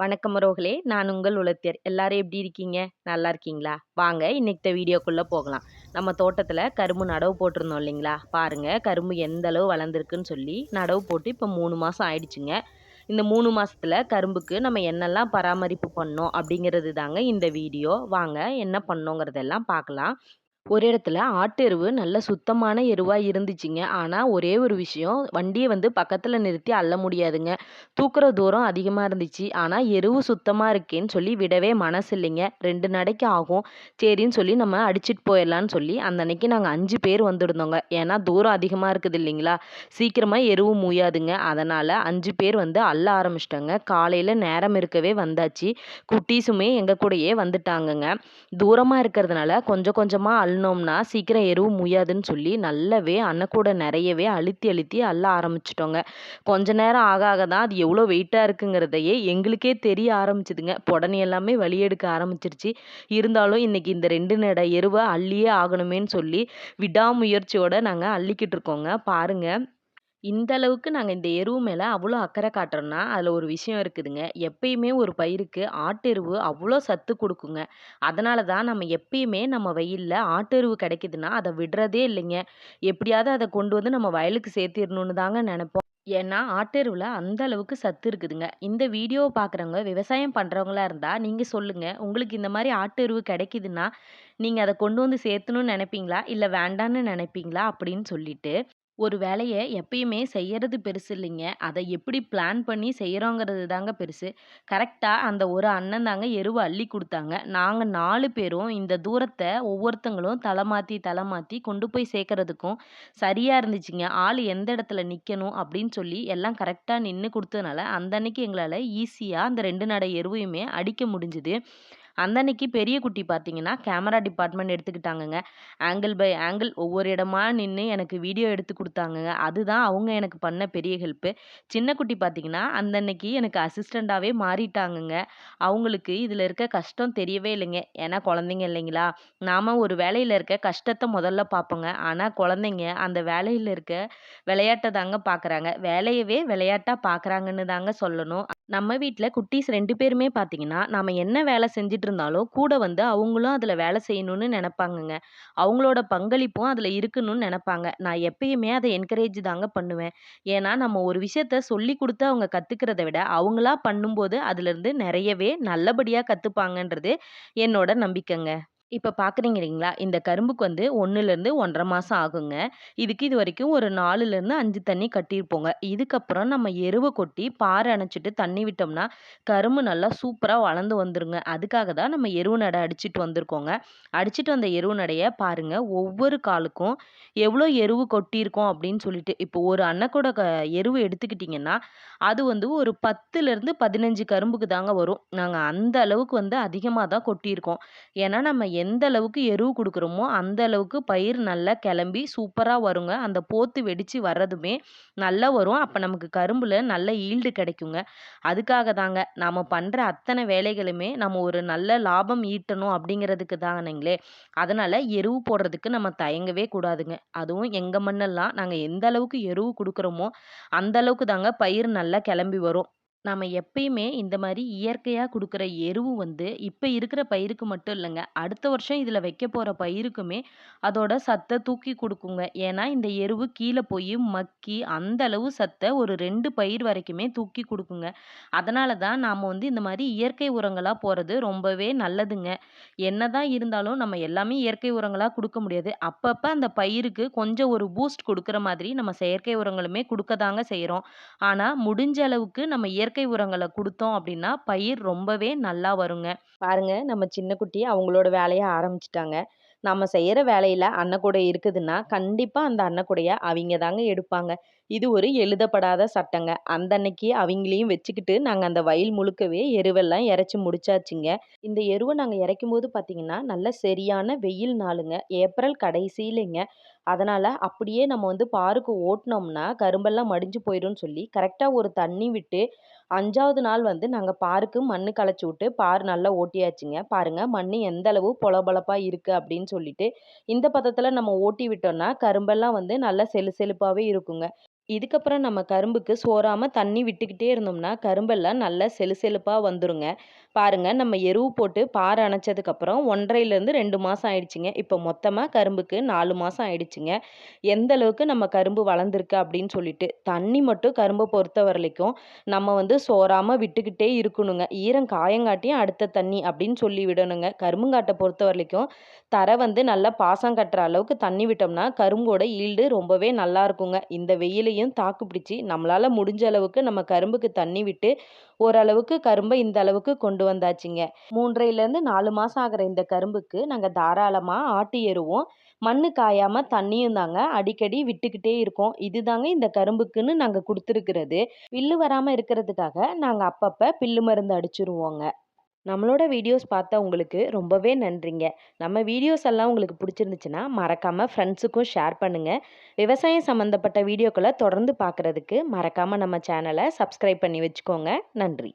வணக்கம் உறவுகளே! நான் உங்கள் உளத்தியர். எல்லாரும் எப்படி இருக்கீங்க? நல்லா இருக்கீங்களா? வாங்க இன்னைக்கு வீடியோக்குள்ள போகலாம். நம்ம தோட்டத்துல கரும்பு நடவு போட்டிருந்தோம் இல்லைங்களா? பாருங்க கரும்பு எந்த அளவு வளர்ந்துருக்குன்னு சொல்லி நடவு போட்டு இப்போ 3 மாசம் ஆயிடுச்சுங்க. இந்த 3 மாசத்துல கரும்புக்கு நம்ம என்னெல்லாம் பராமரிப்பு பண்ணோம் அப்படிங்கிறது தாங்க இந்த வீடியோ. வாங்க என்ன பண்ணோங்கிறதெல்லாம் பார்க்கலாம். ஒரு இடத்துல ஆட்டு எருவு நல்ல சுத்தமான எருவா இருந்துச்சுங்க. ஆனா, ஒரே ஒரு விஷயம் வண்டிய பக்கத்துல நிறுத்தி அள்ள முடியாதுங்க. தூக்குற தூரம் அதிகமா இருந்துச்சு. ஆனா, எருவு சுத்தமா இருக்கேன்னு சொல்லி விடவே மனசு இல்லைங்க. 2 நடைக்கு ஆகும். சரின்னு சொல்லி நம்ம அடிச்சுட்டு போயிரலான்னு சொல்லி, அந்த அன்னைக்கு நாங்க 5 பேர் வந்திருந்தோங்க. ஏன்னா, தூரம் அதிகமா இருக்குது இல்லைங்களா? சீக்கிரமா எருவு மூயாதுங்க. அதனால 5 பேர் அள்ள ஆரம்பிச்சுட்டோங்க. காலையில நேரம் இருக்கவே வந்தாச்சு. குட்டீஸுமே எங்க கூடயே வந்துட்டாங்கங்க. தூரமா இருக்கிறதுனால கொஞ்சம் கொஞ்சமா அள்னோம்னா சீக்கிரம் எருவு முய்யாதுன்னு சொல்லி நல்லாவே அன்னக்கூட நிறையவே அழுத்தி அழுத்தி அள்ள ஆரம்பிச்சிட்டோங்க. கொஞ்ச நேரம் ஆக ஆக தான் அது எவ்வளோ வெயிட்டா இருக்குங்கிறதையே எங்களுக்கே தெரிய ஆரம்பிச்சுதுங்க. புடனி எல்லாமே வழி எடுக்க ஆரம்பிச்சிருச்சு. இருந்தாலும் இன்னைக்கு இந்த 2 நட எருவ அள்ளியே ஆகணுமேன்னு சொல்லி விடாமுயற்சியோட நாங்க அள்ளிக்கிட்டு இருக்கோங்க. பாருங்க. இந்த அளவுக்கு நாங்க இந்த எருவு மேல அவ்வளோ அக்கறை காட்டுறோம்னா, அதுல ஒரு விஷயம் இருக்குதுங்க. எப்பயுமே ஒரு பயிருக்கு ஆட்டெருவு அவ்வளோ சத்து குடுக்குங்க. அதனால தான் நம்ம எப்பயுமே நம்ம வயல்ல ஆட்டெருவு கிடைக்குதுன்னா, அத விடுறதே இல்லைங்க. எப்படியாவது அத கொண்டு நம்ம வயலுக்கு சேர்த்திரணும்னு தாங்க நெனைப்போம். ஏன்னா, ஆட்டெருவுல அந்த அளவுக்கு சத்து இருக்குதுங்க. இந்த வீடியோவ பார்க்குறவங்க விவசாயம் பண்றவங்களா இருந்தா, நீங்க சொல்லுங்க. உங்களுக்கு இந்த மாரி ஆட்டெருவு கிடைக்குதுன்னா, நீங்க அத கொண்டு சேர்த்தணும்னு நெனைப்பீங்களா? இல்ல வேண்டான்னு நெனைப்பீங்களா? அப்படின்னு சொல்லிட்டு. ஒரு வேலைய எப்பயுமே செய்யறது பெருசு இல்லைங்க. அத எப்படி பிளான் பண்ணி செய்றோங்கிறது தாங்க பெருசு. கரெக்ட்டா அந்த ஒரு அண்ணன் தாங்க எருவ அள்ளி குடுத்தாங்க. நாங்க 4 பேரும் இந்த தூரத்த ஒவ்வொருத்தங்களும் தல மாத்தி, தல மாத்தி கொண்டு போய் சேர்க்கறதுக்கும் சரியா இருந்துச்சுங்க. ஆள் எந்த இடத்துல நிக்கணும் அப்படின்னு சொல்லி எல்லாம் கரெக்ட்டா நின்னு குடுத்ததுனால, அந்த அன்னைக்கு எங்களால ஈஸியா அந்த 2 நடை எருவையுமே அடிக்க முடிஞ்சுது. அந்த அன்னைக்கு பெரிய குட்டி பார்த்தீங்கன்னா, கேமரா டிபார்ட்மெண்ட் எடுத்துக்கிட்டாங்கங்க. ஆங்கிள் பை ஆங்கிள் ஒவ்வொரு இடமா நின்னு எனக்கு வீடியோ எடுத்து குடுத்தாங்கங்க. அதுதான் அவங்க எனக்கு பண்ண பெரிய ஹெல்ப்பு. சின்ன குட்டி பார்த்தீங்கன்னா, அந்த அன்னைக்கு எனக்கு அசிஸ்டன்டாவே மாறிட்டாங்கங்க. அவங்களுக்கு இதுல இருக்க கஷ்டம் தெரியவே இல்லைங்க. ஏன்னா குழந்தைங்க இல்லைங்களா? நாம ஒரு வேலையில இருக்க கஷ்டத்த முதல்ல பார்ப்போங்க. ஆனா குழந்தைங்க அந்த வேலையில இருக்க விளையாட்ட தாங்க பார்க்குறாங்க. வேலையவே விளையாட்டா பார்க்குறாங்கன்னு தாங்க சொல்லணும். நம்ம வீட்ல குட்டீஸ் 2 பேருமே பார்த்தீங்கன்னா, நாம என்ன வேலை செஞ்சுட்டு இருந்தாலும், கூட அவங்களும் அதுல வேலை செய்யணும்னு நெனைப்பாங்கங்க. அவங்களோட பங்களிப்பும் அதுல இருக்கணும்னு நெனைப்பாங்க. நான் எப்பயுமே அத என்கரேஜ் தாங்க பண்ணுவேன். ஏன்னா, நம்ம ஒரு விஷயத்த சொல்லிக் குடுத்து அவங்க கத்துக்கிறத விட, அவங்களா பண்ணும்போது அதுலருந்து நெறையவே நல்லபடியா கத்துப்பாங்கன்றது என்னோட நம்பிக்கைங்க. இப்ப பார்க்குறீங்க இல்லைங்களா? இந்த கரும்புக்கு 1லேருந்து 1 1/2 மாசம் ஆகுங்க. இதுவரைக்கும் ஒரு 4லேருந்து 5 தண்ணி கட்டியிருப்போங்க. இதுக்கப்புறம் நம்ம எருவ கொட்டி பார அணைச்சுட்டு தண்ணி விட்டோம்னா, கரும்பு நல்லா சூப்பரா வளர்ந்து வந்துருங்க. அதுக்காக தான் நம்ம எருவு நட அடிச்சுட்டு வந்திருக்கோங்க. அடிச்சுட்டு வந்த எருவு நடைய பாருங்க, ஒவ்வொரு காலுக்கும் எவ்வளோ எருவு கொட்டியிருக்கோம் அப்படின்னு சொல்லிட்டு. இப்போ ஒரு அன்னக்கூட எருவு எடுத்துக்கிட்டிங்கன்னா, அது ஒரு 10லேருந்து 15 கரும்புக்கு தாங்க வரும். நாங்க அந்த அளவுக்கு அதிகமா தான் கொட்டியிருக்கோம். ஏன்னா, நம்ம எந்த அளவுக்கு எருவு குடுக்குறோமோ, அந்த அளவுக்கு பயிர் நல்லா கெளம்பி சூப்பரா வருங்க. அந்த போத்து வெடிச்சு வர்றதுமே நல்லா வரும். அப்ப நமக்கு கரும்புல நல்ல ஈல்டு கெடைக்குங்க. அதுக்காக தாங்க நாம பண்ற அத்தன வேலைகளுமே நம்ம ஒரு நல்ல லாபம் ஈட்டணும் அப்படிங்கிறதுக்கு தானங்களே. அதனால எருவு போடுறதுக்கு நம்ம தயங்கவே கூடாதுங்க. அதுவும் எங்க மண்ணெல்லாம் நாங்க எந்த அளவுக்கு எருவு குடுக்குறோமோ, அந்த அளவுக்கு தாங்க பயிர் நல்லா கெளம்பி வரும். நாம எப்பயுமே இந்த மாரி இயற்கையா குடுக்குற எருவு இப்ப இருக்கிற பயிருக்கு மட்டும் இல்லங்க. அடுத்த வருஷம் இதுல வைக்கப் போற பயிருக்குமே அதோட சத்த தூக்கி குடுக்குங்க. ஏன்னா, இந்த எருவு கீழ போயி மக்கி அந்த அளவு சத்த ஒரு 2 பயிர் வரைக்குமே தூக்கி குடுக்குங்க. அதனால தான் நாம இந்த மாரி இயற்கை உரங்களா போறது ரொம்பவே நல்லதுங்க. என்னதான் இருந்தாலும் நம்ம எல்லாமே இயற்கை உரங்களா குடுக்க முடியாது. அப்பப்ப அந்த பயிருக்கு கொஞ்சம் ஒரு பூஸ்ட் குடுக்குற மாதிரி நம்ம செயற்கை உரங்களுமே குடுக்க தாங்க செய்றோம். ஆனா, முடிஞ்ச அளவுக்கு நம்ம இயற்கை உரங்கள குடுத்தோம் அப்டின்னா, பயிர் ரொம்பவே நல்லா வருங்க. பாருங்க நம்ம சின்ன குட்டி அவங்களோட வேலைய ஆரம்பிச்சுட்டாங்க. நம்ம செய்யற வேலையில அன்னக்கூடை இருக்குதுன்னா, கண்டிப்பா அந்த அன்னக்கூடைய அவிங்க தாங்க எடுப்பாங்க. இது ஒரு எழுதப்படாத சட்டங்க. அந்த அன்னைக்கு அவிங்களையும் வச்சுக்கிட்டு, நாங்க அந்த வயல் முழுக்கவே எருவெல்லாம் எறச்சு முடிச்சாச்சுங்க. இந்த எருவ நாங்க எறைக்கும்போது பார்த்தீங்கன்னா, நல்ல சரியான வெயில் நாளுங்க. ஏப்ரல் கடைசியிலங்க. அதனால அப்படியே நம்ம பாருக்கு ஓட்டுனோம்னா, கரும்பெல்லாம் மடிஞ்சு போயிரும்னு சொல்லி, கரெக்ட்டா ஒரு தண்ணி விட்டு 5வது நாள் நாங்க பாருக்கு மண்ணு கலச்சு விட்டு, பார் நல்லா ஓட்டியாச்சுங்க. பாருங்க மண்ணு எந்த அளவு பொலபொலப்பா இருக்கு அப்படின்னு சொல்லிட்டு. இந்த பதத்துல நம்ம ஓட்டி விட்டோம்னா, கரும்பெல்லாம் நல்லா செழுப்பாவே இருக்குங்க. இதுக்கப்புறம் நம்ம கரும்புக்கு சோறாம தண்ணி விட்டுக்கிட்டே இருந்தோம்னா, கரும்பெல்லாம் நல்லா செழுசெழுப்பா வந்துருங்க. பாருங்க நம்ம எருவு போட்டு பார் அணைச்சதுக்கப்புறம் 1 1/2லேருந்து 2 மாசம் ஆயிடுச்சுங்க. இப்போ மொத்தமா கரும்புக்கு 4 மாசம் ஆயிடுச்சுங்க. எந்த அளவுக்கு நம்ம கரும்பு வளர்ந்துருக்கு அப்படின்னு சொல்லிட்டு. தண்ணி மட்டும் கரும்ப பொறுத்தவரைக்கும் நம்ம வந்து சோறாம விட்டுக்கிட்டே இருக்கணுங்க. ஈரம் காயங்காட்டியும் அடுத்த தண்ணி அப்படின்னு சொல்லி விடணுங்க. கரும்புங்காட்ட பொறுத்தவரைக்கும் தரை வந்து நல்லா பாசம் கட்டுற அளவுக்கு தண்ணி விட்டோம்னா, கரும்போட ஈல்டு ரொம்பவே நல்லா இருக்குங்க. இந்த வெயிலையும் தாக்கு பிடிச்சு நம்மளால முடிஞ்ச அளவுக்கு நம்ம கரும்புக்கு தண்ணி விட்டு, ஓரளவுக்கு கரும்ப இந்த அளவுக்கு கொண்டு வந்தாச்சுங்க. 3 1/2லேருந்து 4 மாசம் ஆகுற இந்த கரும்புக்கு நாங்க தாராளமா ஆட்டு எருவும், மண்ணு காயாம தண்ணியும் தாங்க அடிக்கடி விட்டுக்கிட்டே இருக்கோம். இதுதாங்க இந்த கரும்புக்குன்னு நாங்க குடுத்துருக்கிறது. பில்லு வராம இருக்கிறதுக்காக நாங்க அப்பப்ப பில்லு மருந்து அடிச்சுருவோங்க. நம்மளோட வீடியோஸ் பார்த்த உங்களுக்கு ரொம்பவே நன்றிங்க. நம்ம வீடியோஸ் எல்லாம் உங்களுக்கு பிடிச்சிருந்துச்சுன்னா, மறக்காம ஃப்ரெண்ட்ஸுக்கும் ஷேர் பண்ணுங்க. விவசாயம் சம்மந்தப்பட்ட வீடியோக்கள தொடர்ந்து பார்க்குறதுக்கு மறக்காம நம்ம சேனல சப்ஸ்கிரைப் பண்ணி வச்சுக்கோங்க. நன்றி.